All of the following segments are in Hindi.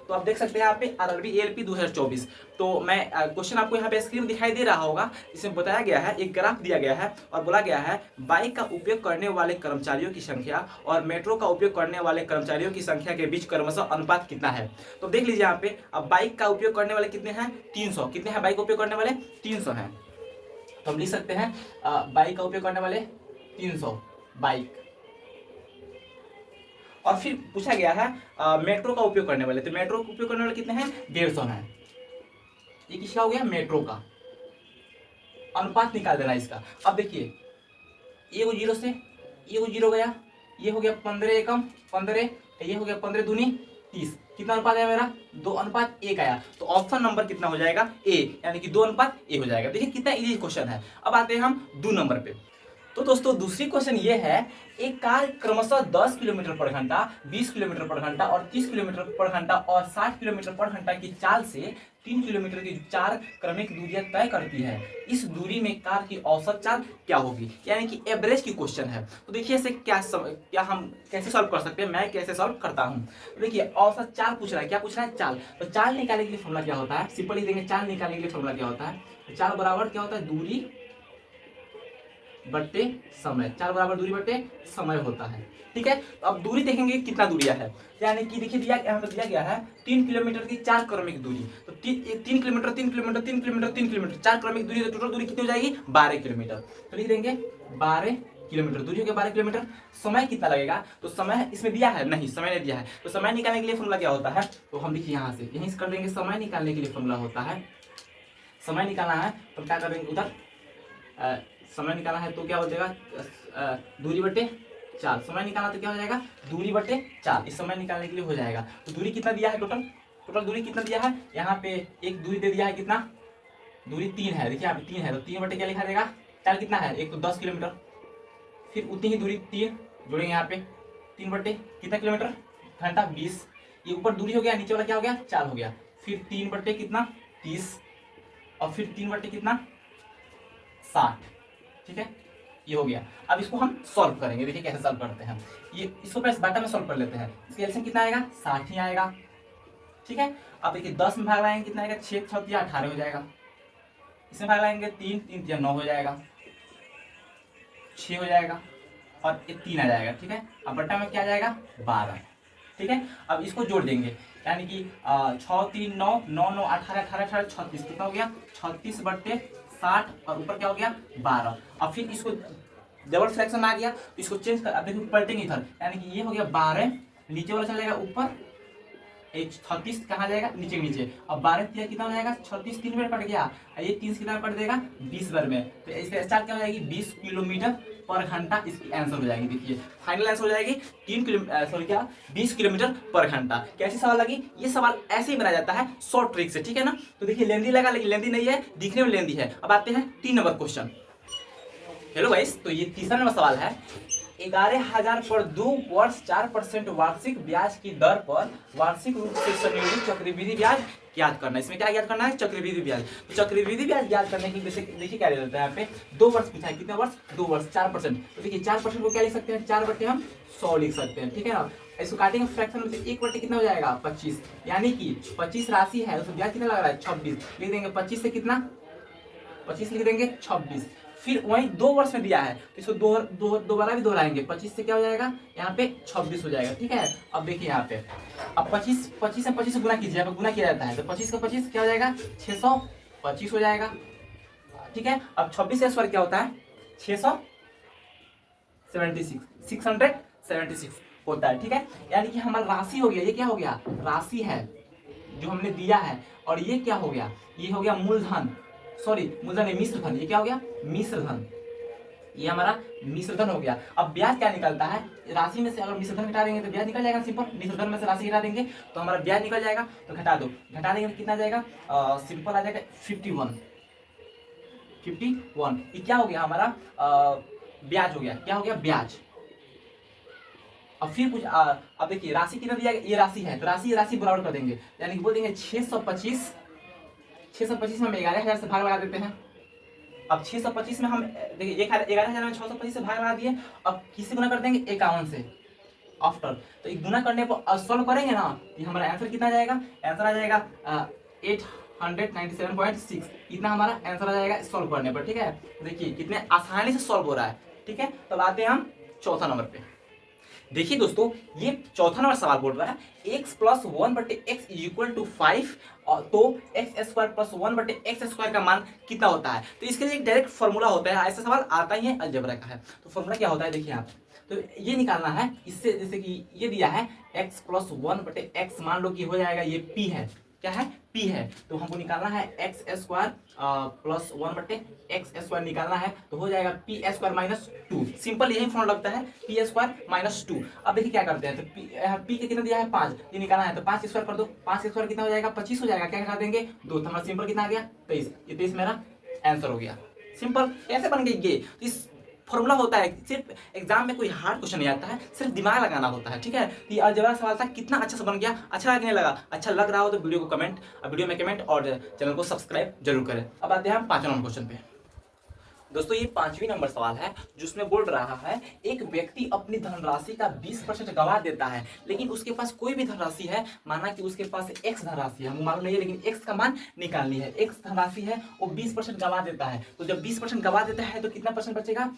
तो आप देख सकते हैं यहाँ पे आरआरबी एएलपी 2024। तो मैं क्वेश्चन आपको यहाँ पे स्क्रीन दिखाई दे रहा होगा। इसमें बताया गया है, एक ग्राफ दिया गया है और बोला गया है बाइक का उपयोग करने वाले कर्मचारियों की संख्या और मेट्रो का उपयोग करने वाले कर्मचारियों की संख्या के बीच क्रमशः अनुपात कितना है। तो देख लीजिए यहाँ पे, अब बाइक का उपयोग करने वाले कितने हैं, 300। कितने हैं बाइक का उपयोग करने वाले, 300 हैं। तो हम लिख सकते हैं बाइक का उपयोग करने वाले 300 बाइक। और फिर पूछा गया है मेट्रो का उपयोग करने वाले, तो मेट्रो का उपयोग करने वाले कितने हैं, 150 हैं। ये किसका हो गया, मेट्रो का। अनुपात निकाल देना इसका। अब देखिए ये वो जीरो से ये वो जीरो गया, ये हो गया 15 एकम 15, ये हो गया 15 दूनी 30। कितना अनुपात आया मेरा, 2:1 आया। तो ऑप्शन नंबर कितना हो जाएगा, ए, यानी कि 2:A हो जाएगा। देखिए कितना इजी क्वेश्चन है। अब आते हैं हम 2 नंबर पे। तो दोस्तों दूसरी क्वेश्चन ये है, एक कार क्रमशः 10 किलोमीटर पर घंटा, 20 किलोमीटर पर घंटा और 30 किलोमीटर पर घंटा और 60 किलोमीटर पर घंटा की चाल से 3 किलोमीटर की 4 क्रमिक दूरियां तय करती है। इस दूरी में कार की औसत चाल क्या होगी, यानी कि एवरेज की क्वेश्चन है। तो देखिए इसे क्या हम कैसे सॉल्व कर सकते हैं, मैं कैसे सॉल्व करता हूँ। तो देखिए औसत चाल पूछ रहा है, क्या पूछ रहा है, चाल। तो चाल निकालने के लिए फॉर्मूला क्या होता है, सिंपल ही देंगे। चाल निकालने के लिए फॉर्मूला क्या होता है, चाल बराबर क्या होता है, दूरी बट्टे समय। चाल बराबर दूरी बट्टे समय होता है। ठीक है, तो अब दूरी देखेंगे कितना दूरिया है, यानी कि देखिए दिया यहाँ पर दिया गया है 3 किलोमीटर की 4 क्रमिक दूरी। तो 3 किलोमीटर 3 किलोमीटर 3 किलोमीटर 3 किलोमीटर 4 क्रमिक दूरी, तो टोटल दूरी कितनी हो जाएगी, 12 किलोमीटर। तो लिख देंगे 12 किलोमीटर दूरी हो गया 12 किलोमीटर। समय कितना लगेगा, तो समय इसमें दिया है नहीं, समय नहीं दिया है। तो समय निकालने के लिए फॉर्मूला क्या होता है, तो हम देखिए यहाँ से यहीं से कर देंगे। समय निकालने के लिए फॉर्मूला होता है, समय निकालना है तो क्या करेंगे उधर, समय निकालना है तो क्या हो जाएगा, दूरी बटे 4। समय निकालना तो क्या हो जाएगा, दूरी बटे 4। इस समय निकालने के लिए हो जाएगा। तो दूरी कितना दिया है, टोटल दूरी कितना दिया है, यहाँ पे एक दूरी दे दिया है, कितना दूरी 3 है। देखिए यहाँ पे 3 है, तो 3 बटे क्या लिखा जाएगा, 4 कितना है, एक तो 10 किलोमीटर, फिर उतनी ही दूरी 3 जोड़ेंगे यहाँ पे, 3 बटे कितना किलोमीटर, घंटा 20। ये ऊपर दूरी हो गया, नीचे वाला क्या हो गया, 4 हो गया। फिर 3 बटे कितना 30, और फिर 3 बटे कितना 60। ठीक है, ये हो गया। अब इसको हम सॉल्व करेंगे, देखिए कैसे सॉल्व करते हैं। ये इसको पहले बाटा में सॉल्व कर लेते हैं। इसका एलसीएम कितना आएगा, 60 ही आएगा। ठीक है, अब देखिए 10 में भाग लाएंगे कितना आएगा, 6 6 18 हो जाएगा। इसमें भाग लाएंगे 3 3 9 हो जाएगा, 6 हो जाएगा और ये 3 आ जाएगा। ठीक है, अब बट्टा में क्या आ जाएगा, 12। ठीक है, अब इसको जोड़ देंगे, यानी कि 6 3 9 9 9 18 18 18 36। कितना हो गया, 36 बट्टे 60 और ऊपर क्या हो गया 12। अब फिर इसको डबल फ्रैक्शन आ गया, तो इसको चेंज कर, अब देखो पलटेंगे इधर, यानी कि ये हो गया 12, नीचे वाला चला जाएगा ऊपर, 36 कहाँ जाएगा, नीचे। अब 12 कितना हो जाएगा, 36 3 बार कट गया, ये 3 कितना कट देगा, 20 बार में। तो इसका स्टार्ट क्या हो जाएगी, 20 किलोमीटर पर घंटा इसकी आंसर हो जाएगी। देखिए फाइनल आंसर हो जाएगी 20 किलोमीटर पर घंटा। कैसी सवाल लगी, ये सवाल ऐसे ही बनाया जाता है शॉर्ट ट्रिक से। ठीक है ना, तो देखिए लेंदी लगा, लेकिन लेंदी नहीं है, दिखने में लेंदी है। अब आते हैं 3 नंबर क्वेश्चन। हेलो गाइस, तो ये तीसरा नंबर सवाल है, 11,000 पर 2 वर्ष 4% वार्षिक ब्याज की दर पर वार्षिक रूप से संयोजित चक्रवृद्धि ब्याज ज्ञात करना। इसमें क्या ज्ञात करना है, चक्रवृद्धि ब्याज। तो चक्रवृद्धि ब्याज ज्ञात करने की देखिए क्या दे देता है यहाँ पे, 2 वर्ष पूछा है, कितने वर्ष, 2 वर्ष 4%। तो देखिए 4% को क्या लिख सकते हैं, 4 बटे हम 100 लिख सकते हैं। ठीक है ना, इसको काटेंगे फ्रैक्शन में, 1 बटे कितना हो जाएगा, 25, यानी कि 25 राशि है, उसमें ब्याज कितना लग रहा है, 26। लिख देंगे 25 से कितना, 25 लिख देंगे 26। फिर वही 2 वर्ष में दिया है, तो इसको दोबारा भी दोहराएंगे, 25 से क्या हो जाएगा, यहाँ पे 26 हो जाएगा। ठीक है, अब देखिए यहाँ पे, अब 25 से 25 से गुना कीजिए, गुना किया जाता है, तो 25 का 25 क्या हो जाएगा, 625 हो जाएगा। ठीक है, अब 26 से स्वर क्या होता है, 676 होता है। ठीक है, यानी कि हमारा राशि हो गया, ये क्या हो गया, राशि है जो हमने दिया है, और ये क्या हो गया, ये हो गया मूलधन, सॉरी मूलधन नहीं, मिश्र धन। ये क्या हो गया, मिश्र धन, ये हमारा मिश्र धन हो गया। अब ब्याज क्या निकलता है, राशि में से अगर मिश्र धन घटा देंगे तो ब्याज निकल जाएगा, सिंपल। मिश्र धन में से राशि घटा देंगे तो हमारा ब्याज निकल जाएगा। तो घटा दो, घटा देंगे तो कितना आ जाएगा, सिंपल आ जाएगा 51। ये क्या हो गया हमारा, ब्याज हो गया, क्या हो गया, ब्याज। अब फिर कुछ अब देखिए राशि कितना दिया, ये राशि है, तो राशि बराबर कर देंगे, यानी कि बोल देंगे 625 में हम 11,000 से भाग लगा देते हैं। अब 625 में हम देखिए 11,000 में 625 से भाग लगा दिए। अब किससे गुना कर देंगे, 51 से। आफ्टर। तो एक गुना करने पर सॉल्व करेंगे ना, तो हमारा आंसर कितना आ जाएगा, आंसर आ जाएगा 897.6, इतना हमारा आंसर आ जाएगा सॉल्व करने पर। ठीक है, देखिए कितने आसानी से सॉल्व हो रहा है। ठीक है, तब आते हैं हम चौथा नंबर पे। देखिए दोस्तों, ये चौथा नंबर सवाल बोल रहा है x plus 1/x equal to 5, तो x square plus 1/x square का मान कितना होता है। तो इसके लिए एक डायरेक्ट फॉर्मूला होता है, ऐसा सवाल आता ही है, अलजेब्रा का है। तो फॉर्मूला क्या होता है, देखिए आप, तो ये निकालना है इससे, जैसे कि ये दिया है x प्लस 1/x, मान लो कि हो जाएगा ये p है, क्या है, p है, तो हमको निकालना है x square plus 1/x square निकालना है, तो हो जाएगा पी स्क्वायर माइनस 2। सिंपल यही फॉर्मूला लगता है, पी स्क्वायर माइनस 2। अब देखिए क्या करते हैं, तो पी के कितना दिया है 5, ये निकालना है, तो 5 स्क्वायर कर दो, 5 स्क्वायर कितना हो जाएगा 25 हो जाएगा, क्या करा देंगे 2, तो हमारा सिंपल कितना आ गया 23, ये 23 मेरा आंसर हो गया। सिंपल ऐसे बन गई ये। तो इस फॉर्मूला होता है, सिर्फ एग्जाम में कोई हार्ड क्वेश्चन नहीं आता है, सिर्फ दिमाग लगाना होता है। ठीक है, तो ये अलजेब्रा सवाल था, कितना अच्छा से बन गया। अच्छा लगने लगा, अच्छा लग रहा हो तो वीडियो में कमेंट और चैनल को सब्सक्राइब जरूर करें। अब आते हैं हम 5वें नंबर क्वेश्चन पे। दोस्तों ये 5वीं नंबर सवाल है, जिसमें बोल रहा है एक व्यक्ति अपनी धनराशि का 20% गवा देता है, लेकिन उसके पास कोई भी धनराशि है, माना कि उसके पास x धनराशि है, मालूम नहीं है, लेकिन x का मान निकालनी है, x धनराशि है, वो 20% गवा देता है। तो जब 20% गवा देता है तो कितना परसेंट बचेगा,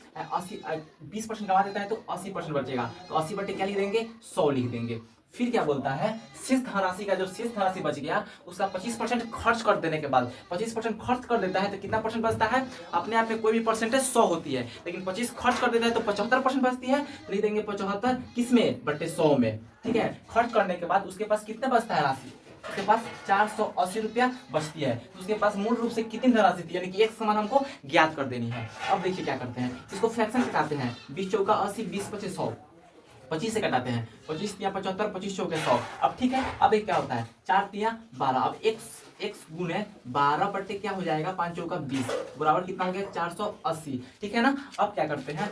20% गवा देता है तो 80% बचेगा, तो 80 बटे क्या लिख देंगे 100 लिख देंगे। फिर क्या बोलता है, शेष धनराशि का, जो शेष धनराशि बच गया उसका 25% खर्च कर देने के बाद, 25% खर्च कर देता है तो कितना परसेंट बचता है, अपने आप में कोई भी परसेंटेज 100 होती है, लेकिन 25 खर्च कर देता है तो 75% बचती है, लिख देंगे 75 किसमें, बटे 100 में। ठीक है, खर्च करने के बाद उसके पास कितना बचता है राशि, उसके पास 480 रुपया बचती है। तो उसके पास मूल रूप से कितनी धनराशि थी, यानी कि एक समान हमको ज्ञात कर देनी है। अब देखिए क्या करते हैं, इसको फ्रैक्शन कटाते हैं, 20 चौका 80, 20 पचे 100, 25 से कटाते हैं, 25 तिया 75, 25 चौके 100। अब ठीक है, अब एक क्या होता है 4 तिया 12, अब x गुने 12 बटे क्या हो जाएगा 5 चौका 20, बराबर कितना हो गया 480। ठीक है ना, अब क्या करते हैं,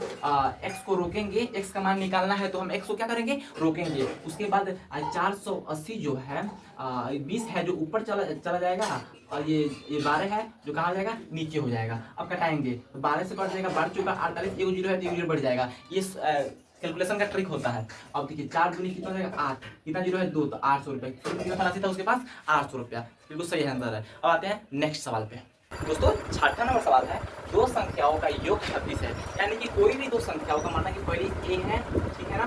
x को रोकेंगे, x का मान निकालना है तो हम x को क्या करेंगे, रोकेंगे। उसके बाद 480 जो है 20 है जो ऊपर चला जाएगा, और ये 12 है जो कहाँ हो जाएगा, नीचे हो जाएगा। अब कटाएंगे तो 12 से कट जाएगा, 12 चौका 48, एक जीरो है तो एक जीरो बढ़ जाएगा, ये कैलकुलेशन का ट्रिक होता है। अब देखिए 4 दूनी कितना हो जाएगा 8, कितना जीरो है 2, तो 800 रुपये, कितना धनराशि था उसके पास 800 रुपया, बिल्कुल सही आंसर है। अब आते हैं नेक्स्ट सवाल पे। दोस्तों 6वां नंबर सवाल है, दो संख्याओं का योग 26 है, यानी कि कोई भी दो संख्याओं का, माना कि पहली a है, ठीक है ना,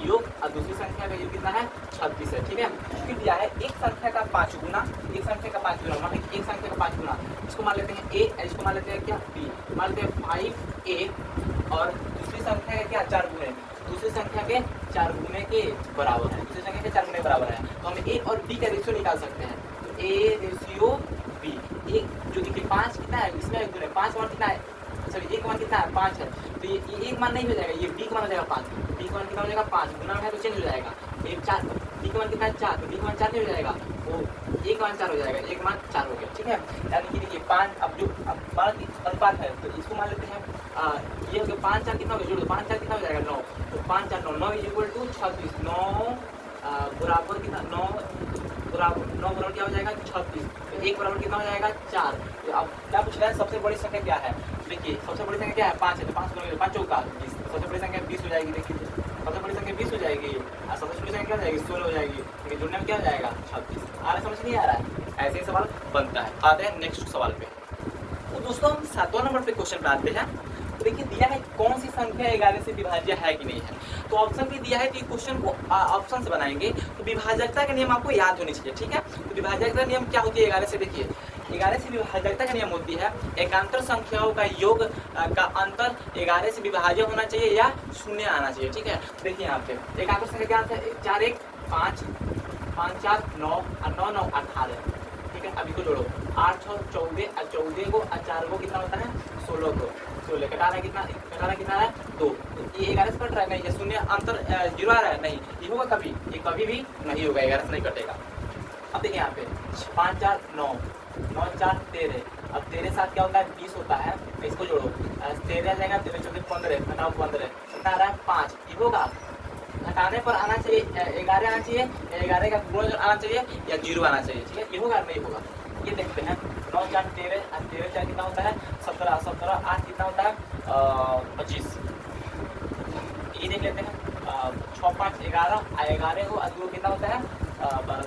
योग, और दूसरी संख्या का योग कितना है 26 है। ठीक है, फिर दिया है एक संख्या का 5 गुना, एक संख्या का 5 गुना, माना कि एक संख्या का 5 गुना, इसको मान लेते हैं a, इसको मान लेते हैं क्या b, मान लेते हैं 5a, और दूसरी संख्या के क्या 4 गुने, दूसरी संख्या के 4 गुने के बराबर है, दूसरी संख्या के 4 गुने बराबर है, तो हम a और b का रेशियो निकाल सकते हैं। तो a रेशियो b, एक जो देखिए 5 कितना है, इसमें एक गुने 5 मान कितना है, सॉरी एक मान कितना है 5 है, तो ये एक मान नहीं हो जाएगा, ये b का मान हो जाएगा 5, b का मान कितना हो जाएगा 5, गुना है तो चेंज हो जाएगा, एक 4, b का मान कितना है 4, तो b का मान 4 नहीं हो जाएगा, वो एक मान 4 हो जाएगा, एक मान 4 हो गया। ठीक है, यानी कि देखिए 5, अब जो मान की अनुपात है तो इसको मान लेते हैं, ये हो गया 5 4 कितना हो गया, जोड़ 5 4 कितना हो जाएगा 9, तो 5 4 9 इज इक्वल टू 26, 9 बराबर कितना 9 बराबर क्या हो जाएगा 36, तो एक बराबर कितना हो जाएगा 4। तो अब क्या पूछ रहा है, सबसे बड़ी संख्या क्या है, देखिए सबसे बड़ी संख्या क्या है 5 है, तो 5 गुना 5 चौका 20, सबसे बड़ी संख्या 20 हो जाएगी, देखिए सबसे बड़ी संख्या 20 हो जाएगी, और सबसे छोटी संख्या क्या हो जाएगी 16 हो जाएगी, लेकिन जुड़ने में क्या हो जाएगा 36। आ रहा, समझ नहीं आ रहा है, ऐसे ही सवाल बनता है। आते हैं नेक्स्ट सवाल पे। तो दोस्तों हम 7वां नंबर पे क्वेश्चन पे आते हैं। तो देखिए दिया है कौन सी संख्या 11 से विभाज्य है कि नहीं है, तो ऑप्शन भी दिया है, तो क्वेश्चन को ऑप्शन से बनाएंगे। तो विभाजकता का नियम आपको याद होनी चाहिए, ठीक है। तो विभाजकता नियम क्या होती है 11 से, देखिए 11 से विभाजकता का नियम होती है एकांतर संख्याओं का योग का अंतर 11 से विभाज्य होना चाहिए या शून्य आना चाहिए, ठीक है। देखिए यहाँ पे एकांतर संख्या क्या आता है, 4 1 5 5 4 9 और 9 9 18, ठीक है। अभी को जोड़ो 8 6 14 और 14 को 4 को कितना होता है 16 को, 16 कटाना कितना है 2, तो ये 11 से कट रहा है नहीं, ये शून्य अंतर 0 आ रहा है नहीं, ये होगा कभी, ये कभी भी नहीं होगा, 11 से नहीं कटेगा। अब देखिए यहाँ पे 5 4 9 9 4 13, अब 13 साथ क्या होता है 20 होता है, इसको जोड़ो 13 आ जाएगा, 13 14 15, घटाओ 15, कितना आ रहा है 5, ये होगा। घटाने पर आना चाहिए 11 आना चाहिए, 11 का गुणज आना चाहिए या 0 आना चाहिए, ठीक है। ये होगा नहीं होगा, ये देखते हैं 9 4 13 13 4 कितना होता है 17 17 8 कितना होता है 25, ये देख लेते हैं 6 5 11, 11 को 2 कितना होता है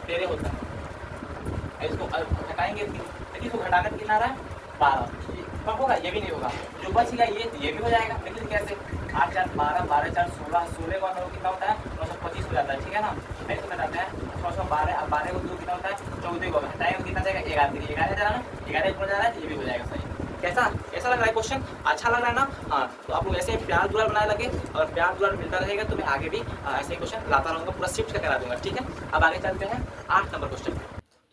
13 होता है। इसको घटाएंगे, देखिए इसको घटाकर कितना आ रहा है 12, कब होगा ये भी नहीं होगा, जो बच गया ये भी हो जाएगा। लेकिन कैसे 8 4 12, 12 4 16, 16 को 9 कितना होता है 925 हो जाता है, ठीक है ना। ऐसे घटाते हैं 612, अब 12 को 2 कितना होता है 14 को घटाएंगे कितना जाएगा 11, 11 जा रहा है ना, 11 हो जा रहा है, ये भी हो जाएगा सही। कैसा कैसा लग रहा है क्वेश्चन, अच्छा लग रहा है ना। हाँ, तो आप लोग ऐसे प्यार दुलार बनाए लगे और प्यार दुलार मिलता रहेगा तो मैं आगे भी ऐसे क्वेश्चन लाता रहूँगा, पूरा शिफ्ट करके ला दूंगा, ठीक है। अब आगे चलते हैं 8 नंबर क्वेश्चन।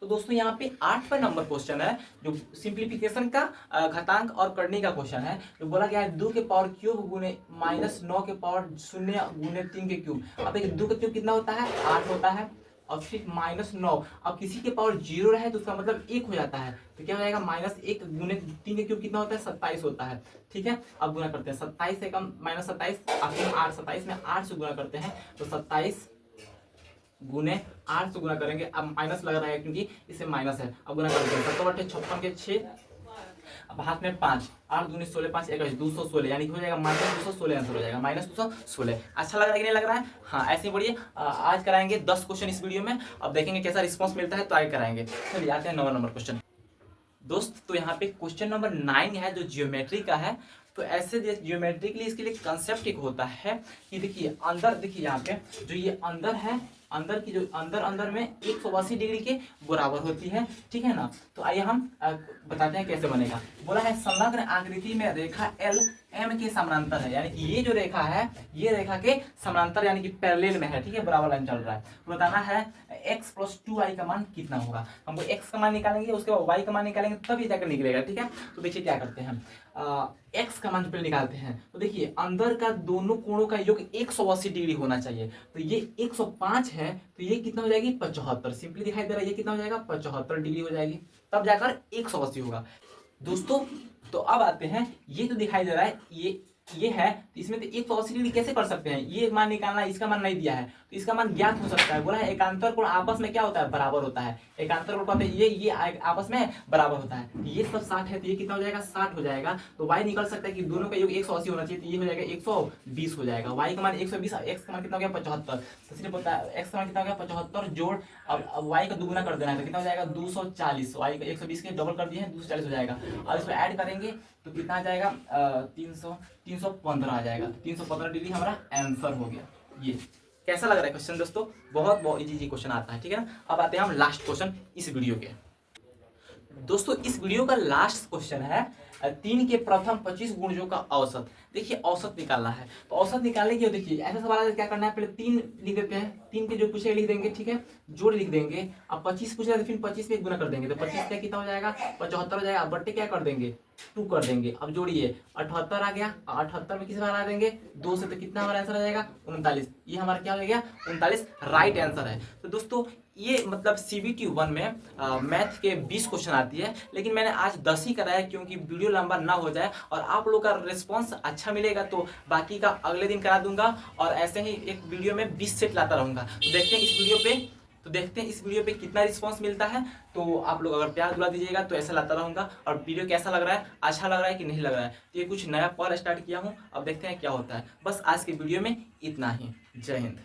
तो दोस्तों यहाँ पे 8वां नंबर क्वेश्चन है जो सिंप्लीफिकेशन का घातांक और करने का क्वेश्चन है। जो बोला गया है 2 के पावर क्यूब गुने -9 के पावर 0 गुने 3 के क्यूब। अब देखिए 2 का क्यूब कितना होता है 8 होता है, और फिर -9, अब किसी के पावर 0 रहे तो उसका मतलब 1 हो जाता है, तो क्या हो जाएगा -1 गुने 3 के क्यूब कितना होता है 27 होता है, ठीक है। अब गुना करते हैं 27 से कम -27 आखिर 8, 27 में 8 से गुना करते हैं तो 27 गुने 8 से गुना करेंगे। अब माइनस लग रहा है क्योंकि इससे माइनस है, अब गुना करते हैं 57 के 6, अब हाथ में 5, 8 दूनी 16, 5 21, 216, यानी कि हो जाएगा -216 आंसर हो जाएगा -216। अच्छा लग रहा है कि नहीं लग रहा है। हाँ ऐसे ही बढ़िए, आज कराएंगे 10 क्वेश्चन इस वीडियो में, अब देखेंगे कैसा रिस्पांस मिलता है तो आगे कराएंगे। चलिए आते हैं 9 नंबर क्वेश्चन। दोस्त तो यहाँ पे क्वेश्चन नंबर 9 है जो जियोमेट्री का है। तो ऐसे जियोमेट्री के लिए इसके लिए कंसेप्ट एक होता है कि देखिए अंदर, देखिए यहाँ पे जो ये अंदर है, अंदर की जो अंदर में 180 डिग्री के बराबर होती है, ठीक है ना। तो आइए हम बताते हैं कैसे बनेगा। बोला है संलग्न आकृति में रेखा एल एम के समानांतर है, यानी कि ये जो रेखा है ये रेखा के समानांतर यानी कि पैरेलल में है, ठीक है, बराबर लाइन चल रहा है। तो बताना है x + 2y का मान कितना होगा। हमको x का मान निकालेंगे, उसके बाद y का मान निकालेंगे, तब ये जाकर निकलेगा, ठीक है। तो देखिए क्या करते हैं, x का मान पहले निकालते हैं। तो देखिए अंदर का दोनों कोणों का योग 180 डिग्री होना चाहिए, तो ये 105 है, तो ये कितना हो जाएगी 75, सिंपली दिखाई दे रहा है, ये कितना हो जाएगा 75 डिग्री हो जाएगी, तब जाकर 180 होगा। दोस्तों तो अब आते हैं, ये तो दिखाई दे रहा है ये है, तो इसमें तो 180 डिग्री कैसे कर सकते हैं, ये मान निकालना, इसका मान नहीं दिया है तो इसका मान ज्ञात हो सकता है। बोला है एकांतर कोण आपस में क्या होता है बराबर होता है, एकांतर कोण कहते हैं ये आपस में बराबर होता है। ये सब 60 है तो ये कितना हो जाएगा 60 हो जाएगा, तो y निकल सकता है कि दोनों का योग 180 होना चाहिए, तो ये हो जाएगा 120 हो जाएगा। y का मान 120, x का मान कितना हो गया 75, तो सिर्फ पता है x का मान कितना हो गया 75 जोड़, अब y का दुगुना कर देना है तो कितना हो जाएगा 240, y का 120 के डबल कर दिए हैं 240 हो जाएगा, और इसको ऐड करेंगे तो कितना आ जाएगा 315 आ जाएगा, 315 डिग्री हमारा आंसर हो गया। ये कैसा लग रहा है क्वेश्चन दोस्तों, बहुत इजी क्वेश्चन आता है, ठीक है ना। अब आते हैं हम लास्ट क्वेश्चन इस वीडियो के। दोस्तों इस वीडियो का लास्ट क्वेश्चन है 3 के प्रथम 25 गुणजों का औसत। देखिए औसत निकालना है, तो औसत निकालने के देखिए ऐसा सवाल है, क्या करना है, पहले 3 लिख देते हैं, 3 के जो पूछे लिख देंगे, ठीक है, जोड़ लिख देंगे। अब 25 पूछ रहे तो फिर 25 में गुना कर देंगे, तो 25 का कितना हो जाएगा 75 हो जाएगा, बट्टे क्या कर देंगे 2 कर देंगे। अब जोड़िए 78 आ गया, 78 में किस बार आ देंगे 2 से, तो कितना हमारा आंसर आ जाएगा 39, ये हमारा क्या हो गया 39 राइट आंसर है। तो दोस्तों ये मतलब CBT 1 में मैथ के 20 क्वेश्चन आती है, लेकिन मैंने आज 10 ही कराया क्योंकि वीडियो लंबा ना हो जाए और आप लोग का रिस्पांस अच्छा मिलेगा तो बाकी का अगले दिन करा दूंगा, और ऐसे ही एक वीडियो में 20 सेट लाता रहूंगा। तो देखते हैं इस वीडियो पे कितना रिस्पांस मिलता है। तो आप लोग अगर प्यार दुला दीजिएगा तो ऐसा लाता रहूंगा। और वीडियो कैसा लग रहा है, अच्छा लग रहा है कि नहीं लग रहा है, तो ये कुछ नया पॉल स्टार्ट किया हूँ, अब देखते हैं क्या होता है। बस आज के वीडियो में इतना ही, जय हिंद।